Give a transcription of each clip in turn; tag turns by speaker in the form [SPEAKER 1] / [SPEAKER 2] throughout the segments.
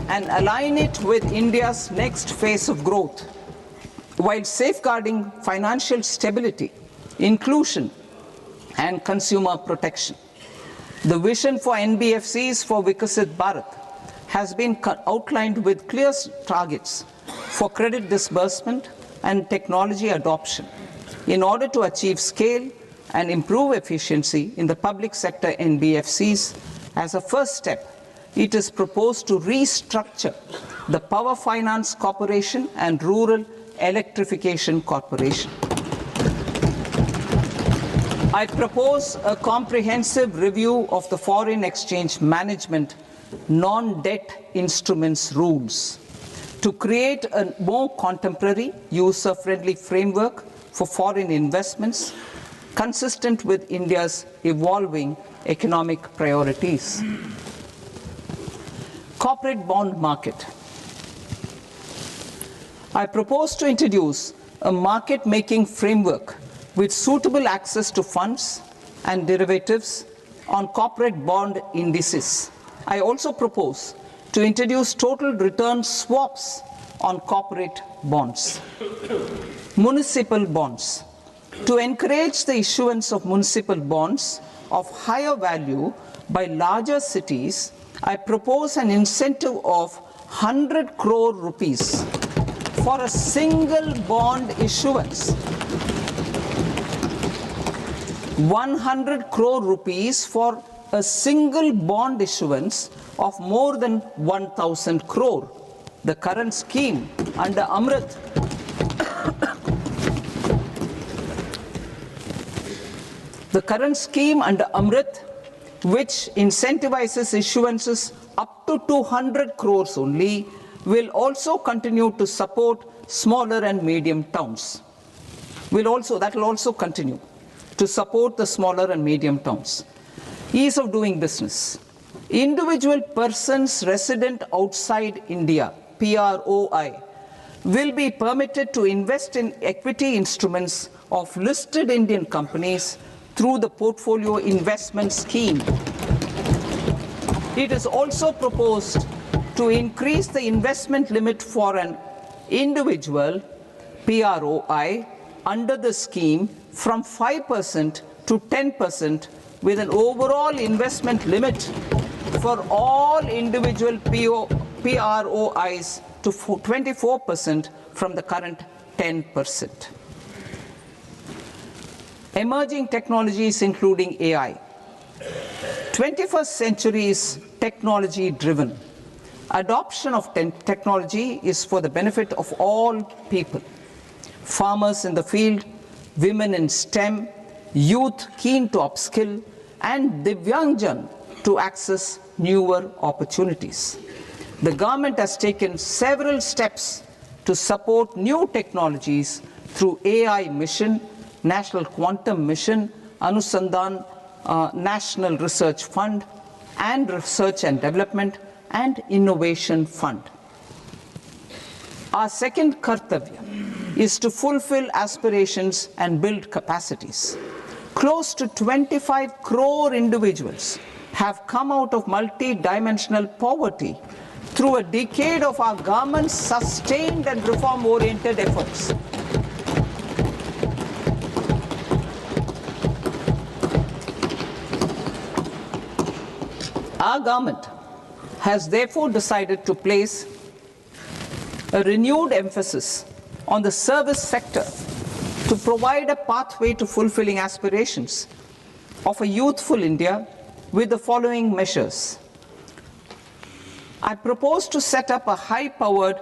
[SPEAKER 1] and align it with India's next phase of growth, while safeguarding financial stability, inclusion, and consumer protection. The vision for NBFCs for Vikasit Bharat has been outlined with clear targets for credit disbursement and technology adoption in order to achieve scale and improve efficiency in the public sector NBFCs. As a first step, it is proposed to restructure the Power Finance Corporation and Rural Electrification Corporation. I propose a comprehensive review of the foreign exchange management non-debt instruments rules to create a more contemporary, user-friendly framework for foreign investments consistent with India's evolving economic priorities. Corporate bond market. I propose to introduce a market-making framework with suitable access to funds and derivatives on corporate bond indices. I also propose to introduce total return swaps on corporate bonds. Municipal bonds. To encourage the issuance of municipal bonds of higher value by larger cities, I propose an incentive of 100 crore rupees for a single bond issuance. 100 crore rupees for a single bond issuance of more than 1,000 crore. The current scheme under Amrit which incentivizes issuances up to 200 crores only, will also continue to support smaller and medium towns. That will also continue to support the smaller and medium towns. Ease of doing business. Individual persons resident outside India, PROI, will be permitted to invest in equity instruments of listed Indian companies through the Portfolio Investment Scheme. It is also proposed to increase the investment limit for an individual PROI under the scheme from 5% to 10%, with an overall investment limit for all individual PROIs to 24% from the current 10%. Emerging technologies including AI. 21st century is technology driven. Adoption of technology is for the benefit of all people. Farmers in the field, women in STEM, youth keen to upskill, and Divyangjan to access newer opportunities. The government has taken several steps to support new technologies through AI Mission, National Quantum Mission, Anusandhan National Research Fund, and Research and Development and Innovation Fund. Our second kartavya is to fulfill aspirations and build capacities. Close to 25 crore individuals have come out of multi-dimensional poverty through a decade of our government's sustained and reform-oriented efforts. Our government has therefore decided to place a renewed emphasis on the service sector to provide a pathway to fulfilling aspirations of a youthful India with the following measures. I propose to set up a high-powered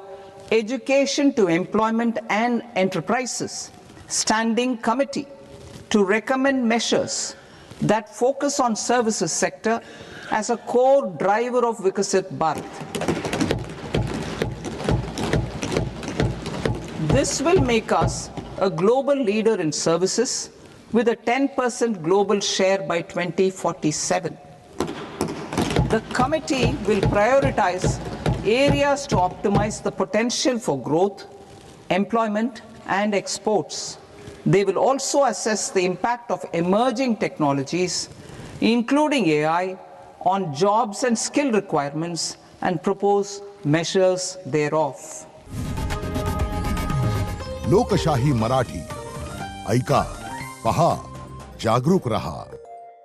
[SPEAKER 1] Education to Employment and Enterprises Standing Committee to recommend measures that focus on services sector as a core driver of Vikasit Bharat. This will make us a global leader in services with a 10% global share by 2047. The committee will prioritize areas to optimize the potential for growth, employment, and exports. They will also assess the impact of emerging technologies, including AI, on jobs and skill requirements and propose measures thereof.
[SPEAKER 2] लोकशाही मराठी ऐका, पहा, जागरूक रहा.